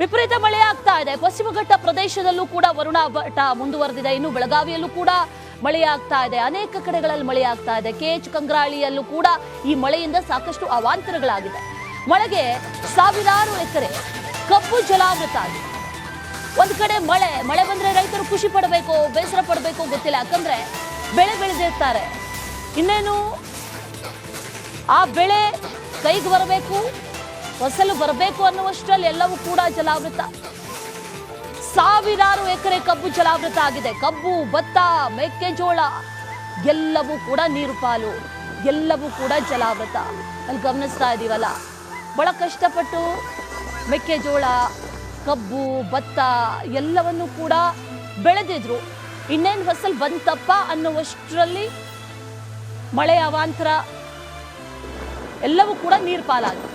ವಿಪರೀತ ಮಳೆ ಆಗ್ತಾ ಇದೆ. ಪಶ್ಚಿಮ ಘಟ್ಟ ಪ್ರದೇಶದಲ್ಲೂ ಕೂಡ ವರುಣ ಭಟ ಮುಂದುವರೆದಿದೆ. ಇನ್ನು ಬೆಳಗಾವಿಯಲ್ಲೂ ಕೂಡ ಮಳೆ ಆಗ್ತಾ ಇದೆ. ಅನೇಕ ಕಡೆಗಳಲ್ಲಿ ಮಳೆ ಆಗ್ತಾ ಇದೆ. ಕೆಎಚ್ ಕಂಗ್ರಾಳಿಯಲ್ಲೂ ಕೂಡ ಈ ಮಳೆಯಿಂದ ಸಾಕಷ್ಟು ಅವಾಂತರಗಳಾಗಿದೆ. ಮಳೆಗೆ ಸಾವಿರಾರು ಎಕರೆ ಕಬ್ಬು ಜಲಾವೃತ ಆಗಿದೆ. ಒಂದ್ ಕಡೆ ಮಳೆ ಬಂದ್ರೆ ರೈತರು ಖುಷಿ ಪಡಬೇಕು, ಬೇಸರ ಪಡಬೇಕು ಗೊತ್ತಿಲ್ಲ. ಯಾಕಂದ್ರೆ ಬೆಳೆ ಬೆಳೆದಿರ್ತಾರೆ, ಇನ್ನೇನು ಆ ಬೆಳೆ ಕೈಗೆ ಬರಬೇಕು, ಫಸಲು ಬರಬೇಕು ಅನ್ನುವಷ್ಟರಲ್ಲಿ ಎಲ್ಲವೂ ಕೂಡ ಜಲಾವೃತ. ಸಾವಿರಾರು ಎಕರೆ ಕಬ್ಬು ಜಲಾವೃತ ಆಗಿದೆ. ಕಬ್ಬು, ಭತ್ತ, ಮೆಕ್ಕೆಜೋಳ ಎಲ್ಲವೂ ಕೂಡ ನೀರು ಪಾಲು, ಎಲ್ಲವೂ ಕೂಡ ಜಲಾವೃತ. ಅಲ್ಲಿ ಗಮನಿಸ್ತಾ ಇದೀವಲ್ಲ, ಬಹಳ ಕಷ್ಟಪಟ್ಟು ಮೆಕ್ಕೆಜೋಳ, ಕಬ್ಬು, ಭತ್ತ ಎಲ್ಲವನ್ನು ಕೂಡ ಬೆಳೆದಿದ್ರು. ಇನ್ನೇನು ಫಸಲ್ ಬಂತಪ್ಪ ಅನ್ನುವಷ್ಟರಲ್ಲಿ ಮಳೆ ಅವಾಂತರ ಎಲ್ಲವೂ ಕೂಡ ನೀರು ಪಾಲಾಗಿದೆ.